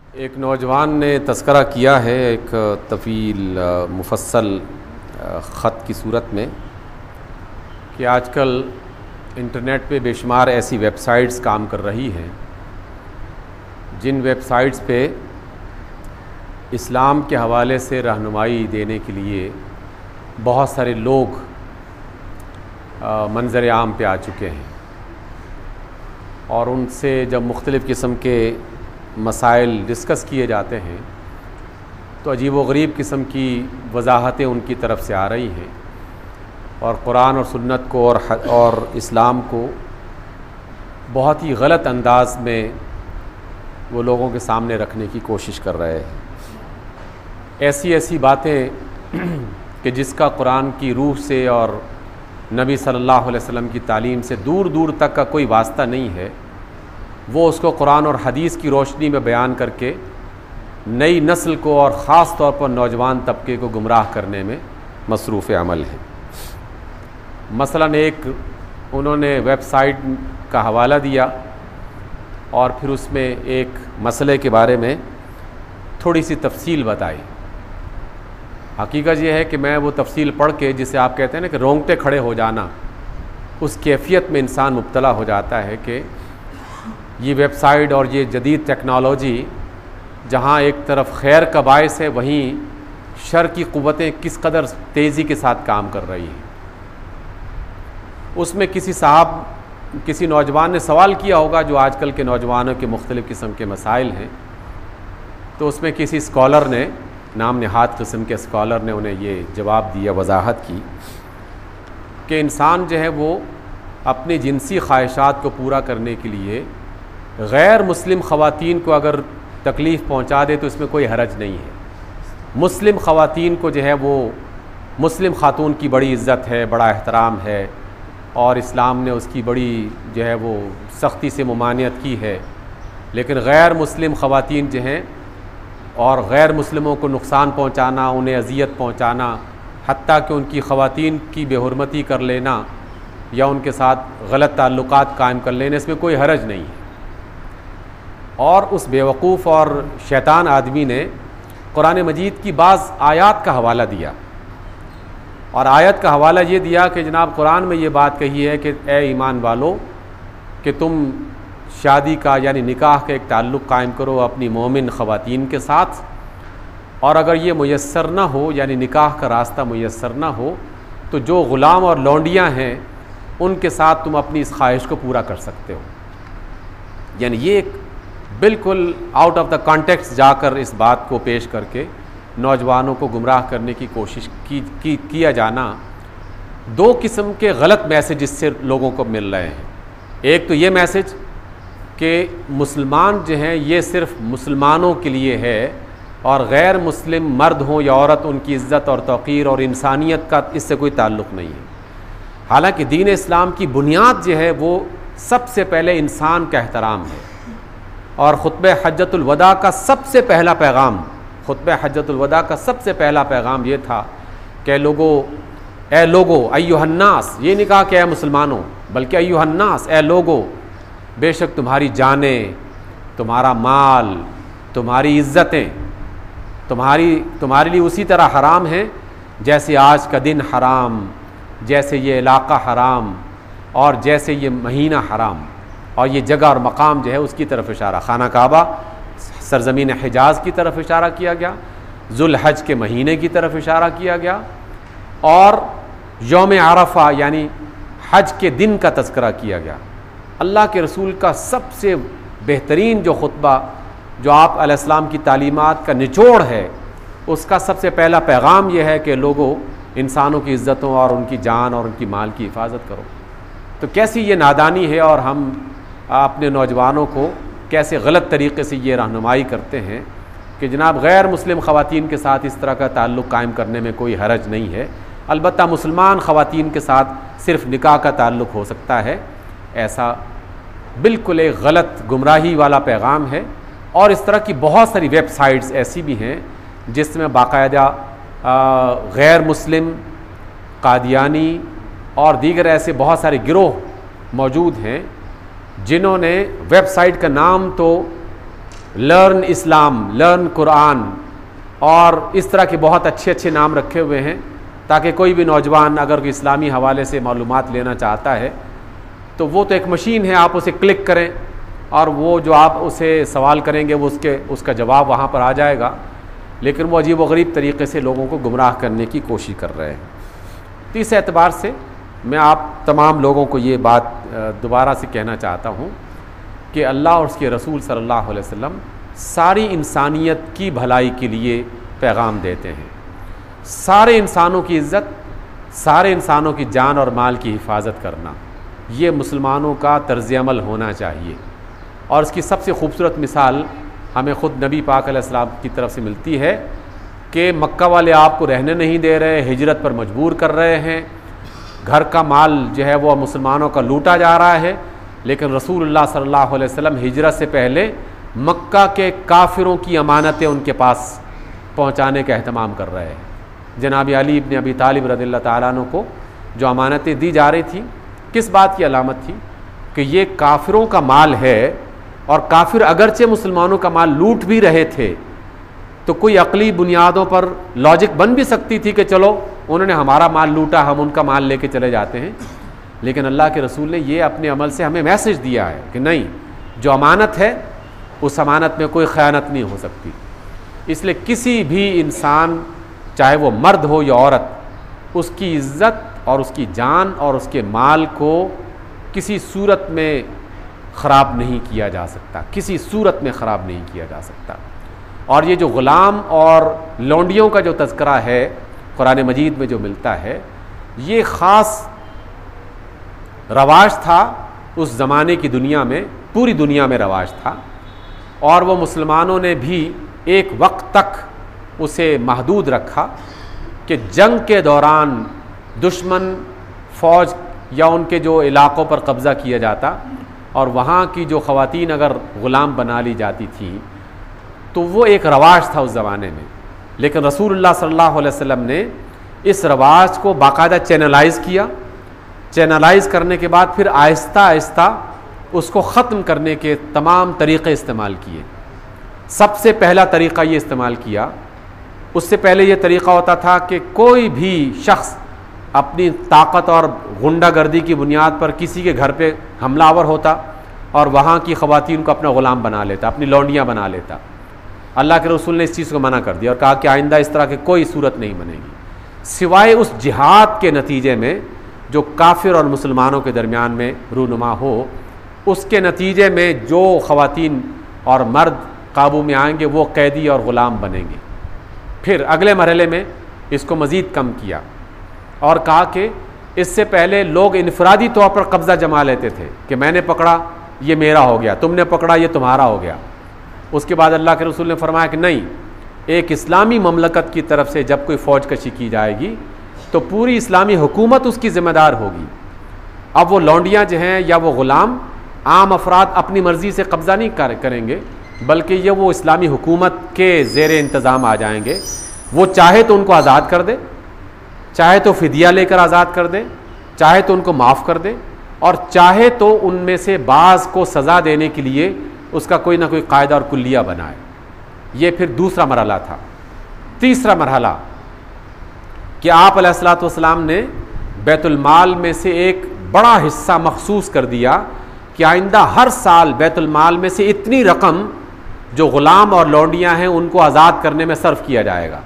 एक नौजवान ने तज़किरा किया है एक तफ़ील मुफस्सल ख़त की सूरत में कि आजकल इंटरनेट पे बेशुमार ऐसी वेबसाइट्स काम कर रही हैं जिन वेबसाइट्स पे इस्लाम के हवाले से रहनुमाई देने के लिए बहुत सारे लोग मंज़र आम पे आ चुके हैं और उनसे जब मुख्तलिफ़ किस्म के मसाइल डिस्कस किए जाते हैं तो अजीब व गरीब किस्म की वजाहतें उनकी तरफ से आ रही हैं और कुरान और सुन्नत को और इस्लाम को बहुत ही गलत अंदाज में वो लोगों के सामने रखने की कोशिश कर रहे हैं। ऐसी ऐसी बातें कि जिसका कुरान की रूह से और नबी सल्लल्लाहु अलैहि वसल्लम की तालीम से दूर दूर तक का कोई वास्ता नहीं है, वो उसको कुरान और हदीस की रोशनी में बयान करके नई नस्ल को और ख़ास तौर पर नौजवान तबके को गुमराह करने में मसरूफ़ अमल है। मसलन एक उन्होंने वेबसाइट का हवाला दिया और फिर उसमें एक मसले के बारे में थोड़ी सी तफसील बताई। हकीकत यह है कि मैं वो तफसील पढ़ के, जिसे आप कहते हैं ना कि रोंगटे खड़े हो जाना, उस कैफियत में इंसान मुब्तला हो जाता है कि ये वेबसाइट और ये जदीद टेक्नोलॉजी जहाँ एक तरफ खैर का बायस है, वहीं शर की क़ुव्वतें किस कदर तेज़ी के साथ काम कर रही हैं। उसमें किसी नौजवान ने सवाल किया होगा जो आजकल के नौजवानों के मुख्तलिफ़ किस्म के मसाइल हैं, तो उसमें किसी स्कॉलर ने, नाम नहाद किस्म के स्कॉलर ने उन्हें ये जवाब दिया, वजाहत की कि इंसान जो है वो अपनी जिनसी ख्वाहिशात को पूरा करने के लिए गैर मुस्लिम ख़वातीन को अगर तकलीफ़ पहुंचा दे तो इसमें कोई हरज नहीं है। मुस्लिम ख़वातीन को जो है वो, मुस्लिम ख़ातून की बड़ी इज़्ज़त है, बड़ा एहतराम है और इस्लाम ने उसकी बड़ी जो है वो सख्ती से ममानियत की है, लेकिन गैर मुस्लिम ख़वातीन जो हैं और गैर मुस्लिमों को नुकसान पहुँचाना, उन्हें अजियत पहुँचाना, हत्ता कि उनकी ख़वातीन की बेहुरमती कर लेना या उनके साथ गलत ताल्लुकात कायम कर लेने, इसमें कोई हरज नहीं है। और उस बेवकूफ़ और शैतान आदमी ने कुरान मजीद की बाज़ आयात का हवाला दिया और आयत का हवाला ये दिया कि जनाब कुरान में ये बात कही है कि ए ईमान वालो कि तुम शादी का यानी निकाह का एक ताल्लुक़ कायम करो अपनी मोमिन ख़वातीन के साथ, और अगर ये मुयस्सर ना हो यानी निकाह का रास्ता मुयस्सर ना हो तो जो ग़ुलाम और लौंडियाँ हैं उनके साथ तुम अपनी इस ख्वाहिश को पूरा कर सकते हो। यानी ये एक बिल्कुल आउट ऑफ द कॉन्टेक्स्ट जाकर इस बात को पेश करके नौजवानों को गुमराह करने की कोशिश किया जाना, दो किस्म के गलत मैसेज इससे लोगों को मिल रहे हैं। एक तो ये मैसेज कि मुसलमान जो हैं ये सिर्फ मुसलमानों के लिए है और गैर मुस्लिम मर्द हों या औरत, उनकी इज़्ज़त और तौक़ीर और इंसानियत का इससे कोई ताल्लुक़ नहीं है। हालांकि दीन इस्लाम की बुनियाद जो है वो सबसे पहले इंसान का एहतराम है और खुतबे हज्जतुल वदा का सबसे पहला पैगाम, खुतबे हज्जतुल वदा का सबसे पहला पैगाम ये था कि ए लोगो अय्युहन्नास, ये नहीं कहा कि ए मुसलमानों, बल्कि अय्युहन्नास, ए लोगो, बेशक तुम्हारी जानें, तुम्हारा माल, तुम्हारी इज़्ज़तें तुम्हारे लिए उसी तरह हराम हैं जैसे आज का दिन हराम, जैसे ये इलाका हराम और जैसे ये महीना हराम। और ये जगह और मकाम जो है उसकी तरफ इशारा, खाना काबा, सरज़मीन हिजाज़ की तरफ इशारा किया गया, जुल हज के महीने की तरफ इशारा किया गया और यौम अरफा यानी हज के दिन का तज़किरा किया गया। अल्लाह के रसूल का सबसे बेहतरीन जो खुतबा, जो आप अलैहिस्सलाम की तालीमात का निचोड़ है, उसका सबसे पहला पैगाम यह है कि लोगों, इंसानों की इज़्ज़तों और उनकी जान और उनकी माल की हिफाजत करो। तो कैसी ये नादानी है और हम अपने नौजवानों को कैसे गलत तरीके से ये रहनुमाई करते हैं कि जनाब गैर मुस्लिम ख़वातीन के साथ इस तरह का ताल्लुक़ कायम करने में कोई हरज नहीं है, अलबत्ता मुसलमान ख़वातीन के साथ सिर्फ़ निकाह का ताल्लुक़ हो सकता है। ऐसा बिल्कुल एक गलत गुमराही वाला पैगाम है। और इस तरह की बहुत सारी वेबसाइट्स ऐसी भी हैं जिसमें बाकायदा गैर मुस्लिम, कादियानी और दीगर ऐसे बहुत सारे गिरोह मौजूद हैं जिन्होंने वेबसाइट का नाम तो लर्न इस्लाम, लर्न कुरान और इस तरह के बहुत अच्छे अच्छे नाम रखे हुए हैं ताकि कोई भी नौजवान अगर इस्लामी हवाले से मालूमात लेना चाहता है तो वो तो एक मशीन है, आप उसे क्लिक करें और वो जो आप उसे सवाल करेंगे वो उसका जवाब वहाँ पर आ जाएगा। लेकिन वो अजीब व गरीब तरीके से लोगों को गुमराह करने की कोशिश कर रहे हैं। तो इस एतबार से मैं आप तमाम लोगों को ये बात दोबारा से कहना चाहता हूँ कि अल्लाह और उसके रसूल सल्लल्लाहु अलैहि वसल्लम सारी इंसानियत की भलाई के लिए पैगाम देते हैं। सारे इंसानों की इज़्ज़त, सारे इंसानों की जान और माल की हिफाजत करना, ये मुसलमानों का तर्ज़ अमल होना चाहिए। और इसकी सबसे खूबसूरत मिसाल हमें ख़ुद नबी पाक अलैहिस्सलाम की तरफ से मिलती है कि मक्का वाले आपको रहने नहीं दे रहे, हिजरत पर मजबूर कर रहे हैं, घर का माल जो है वो मुसलमानों का लूटा जा रहा है। लेकिन रसूलुल्लाह सल्लल्लाहु अलैहि वसल्लम हिजरत से पहले मक्का के काफिरों की अमानतें उनके पास पहुंचाने का अहतमाम कर रहे हैं। जनाब अली इब्न अबी तालिब रज़ियल्लाहु ताला अन्हु को जो अमानतें दी जा रही थी, किस बात की अलामत थी कि ये काफिरों का माल है और काफिर अगरचे मुसलमानों का माल लूट भी रहे थे तो कोई अकली बुनियादों पर लॉजिक बन भी सकती थी कि चलो उन्होंने हमारा माल लूटा, हम उनका माल लेके चले जाते हैं। लेकिन अल्लाह के रसूल ने ये अपने अमल से हमें मैसेज दिया है कि नहीं, जो अमानत है उस अमानत में कोई ख़यानत नहीं हो सकती। इसलिए किसी भी इंसान, चाहे वो मर्द हो या औरत, उसकी इज़्ज़त और उसकी जान और उसके माल को किसी सूरत में ख़राब नहीं किया जा सकता, किसी सूरत में ख़राब नहीं किया जा सकता। और ये जो ग़ुलाम और लौंडियों का जो तज़किरा है कुरान मजीद में जो मिलता है, ये ख़ास रवाज था उस ज़माने की दुनिया में, पूरी दुनिया में रवाज था। और वो मुसलमानों ने भी एक वक्त तक उसे महदूद रखा कि जंग के दौरान दुश्मन फ़ौज या उनके जो इलाक़ों पर कब्ज़ा किया जाता और वहाँ की जो ख़वातीन अगर ग़ुलाम बना ली जाती थी तो वो एक रवाज था उस ज़माने में। लेकिन रसूलुल्लाह सल्लल्लाहु अलैहि वसल्लम ने इस रवाज को बाकायदा चैनलाइज़ किया। चैनलाइज़ करने के बाद फिर आहिस्ता आहिस्ता उसको ख़त्म करने के तमाम तरीक़े इस्तेमाल किए। सबसे पहला तरीक़ा ये इस्तेमाल किया, उससे पहले ये तरीक़ा होता था कि कोई भी शख्स अपनी ताकत और गुंडागर्दी की बुनियाद पर किसी के घर पे हमलावर होता और वहाँ की ख़वातीन को अपना ग़ुलाम बना लेता, अपनी लौंडियाँ बना लेता। अल्लाह के रसूल ने इस चीज़ को मना कर दिया और कहा कि आइंदा इस तरह की कोई सूरत नहीं बनेगी, सिवाय उस जिहाद के नतीजे में जो काफिर और मुसलमानों के दरमियान में रूनुमा हो। उसके नतीजे में जो ख़वातीन और मर्द काबू में आएंगे वो कैदी और ग़ुलाम बनेंगे। फिर अगले मरहले में इसको मज़ीद कम किया और कहा कि इससे पहले लोग इनफरादी तौर पर कब्ज़ा जमा लेते थे कि मैंने पकड़ा ये मेरा हो गया, तुमने पकड़ा ये तुम्हारा हो गया। उसके बाद अल्लाह के रसूल ने फरमाया कि नहीं, एक इस्लामी ममलकत की तरफ से जब कोई फ़ौज कशी की जाएगी तो पूरी इस्लामी हुकूमत उसकी ज़िम्मेदार होगी। अब वो लौंडियाँ जो हैं या वो ग़ुलाम आम अफराद अपनी मर्ज़ी से कब्ज़ा नहीं करेंगे, बल्कि ये वो इस्लामी हुकूमत के ज़ेर इंतज़ाम आ जाएंगे। वो चाहे तो उनको आज़ाद कर दे, चाहे तो फ़िदिया लेकर आज़ाद कर दे, चाहे तो उनको माफ़ कर दे और चाहे तो उनमें से बाज़ को सज़ा देने के लिए उसका कोई ना कोई कायदा और कुल्लिया बनाए। ये फिर दूसरा मरहला था। तीसरा मरहला कि आप अलैहिस्सलातु वस्सलाम ने बैतुल माल में से एक बड़ा हिस्सा मखसूस कर दिया कि आइंदा हर साल बैतुल माल में से इतनी रकम जो ग़ुलाम और लौंडियाँ हैं उनको आज़ाद करने में सर्फ किया जाएगा।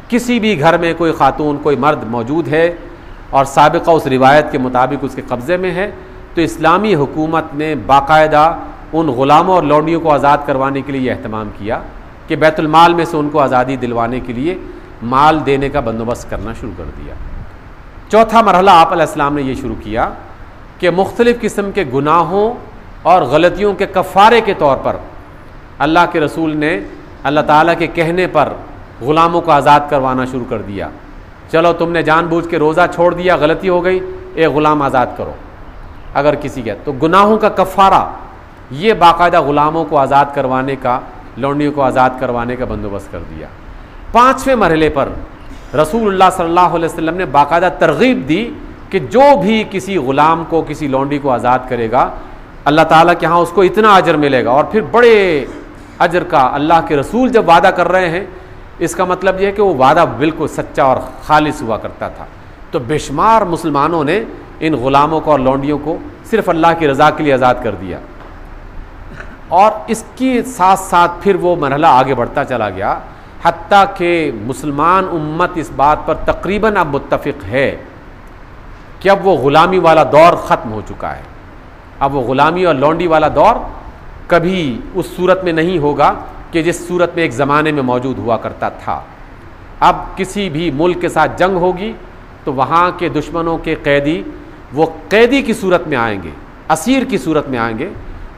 किसी भी घर में कोई खातून, कोई मर्द मौजूद है और साबिक़ा उस रिवायत के मुताबिक उसके कब्ज़े में है तो इस्लामी हुकूमत ने बाकायदा उन ग़ुलामों और लौंडियों को आज़ाद करवाने के लिए अहतमाम किया कि बैतुल माल में से उनको आज़ादी दिलवाने के लिए माल देने का बंदोबस्त करना शुरू कर दिया। चौथा मरहला आप अलैहिस्सलाम ने ये शुरू किया कि मुख्तलिफ़ किस्म के गुनाहों और गलतियों के कफ़ारे के तौर पर अल्लाह के रसूल ने अल्लाह ताला के कहने पर ग़ुलामों को आज़ाद करवाना शुरू कर दिया। चलो तुमने जानबूझ के रोज़ा छोड़ दिया, गलती हो गई, एक ग़ुलाम आज़ाद करो अगर किसी के। तो गुनाहों का कफ़ारा ये बाकायदा ग़ुलामों को आज़ाद करवाने का, लौंडियों को आज़ाद करवाने का बंदोबस्त कर दिया। पाँचवें मरहले पर रसूलुल्लाह सल्लल्लाहु अलैहि वसल्लम ने बाकायदा तरगीब दी कि जो भी किसी ग़ुलाम को, किसी लौंडी को आज़ाद करेगा अल्लाह ताला के यहाँ उसको इतना अजर मिलेगा। और फिर बड़े अजर का अल्लाह के रसूल जब वादा कर रहे हैं, इसका मतलब यह है कि वो वादा बिल्कुल सच्चा और खालिस हुआ करता था। तो बेशुमार मुसलमानों ने इन ग़ुलामों को और लौंडियों को सिर्फ अल्लाह की रज़ा के लिए आज़ाद कर दिया, और इसके साथ साथ फिर वो मरहला आगे बढ़ता चला गया, हत्ता कि मुसलमान उम्मत इस बात पर तकरीबन अब मुत्तफ़िक़ है कि अब वो ग़ुलामी वाला दौर ख़त्म हो चुका है। अब वो ग़ुलामी और लौंडी वाला दौर कभी उस सूरत में नहीं होगा कि जिस सूरत में एक ज़माने में मौजूद हुआ करता था। अब किसी भी मुल्क के साथ जंग होगी तो वहाँ के दुश्मनों के कैदी वो कैदी की सूरत में आएंगे, असीर की सूरत में आएंगे,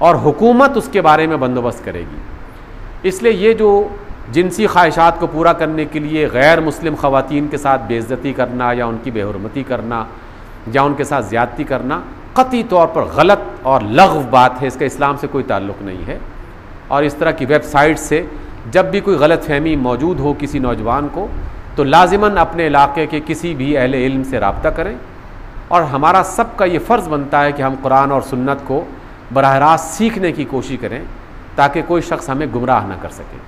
और हुकूमत उसके बारे में बंदोबस्त करेगी। इसलिए ये जो जिनसी ख्वाहिशात को पूरा करने के लिए गैर मुस्लिम ख़वातीन के साथ बेइज्जती करना या उनकी बेहुरमती करना या उनके साथ ज़्यादती करना क़तई तौर पर गलत और लग़्व बात है, इसका इस्लाम से कोई ताल्लुक़ नहीं है। और इस तरह की वेबसाइट से जब भी कोई गलत फहमी मौजूद हो किसी नौजवान को, तो लाजिमन अपने इलाके के किसी भी अहले इल्म से रब्ता करें, और हमारा सबका ये फ़र्ज़ बनता है कि हम कुरान और सुन्नत को बराह रास्त सीखने की कोशिश करें ताकि कोई शख्स हमें गुमराह न कर सके।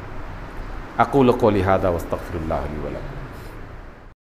अक़ूलु क़ौली हाज़ा वस्तग़फ़िरुल्लाह ली व लकुम।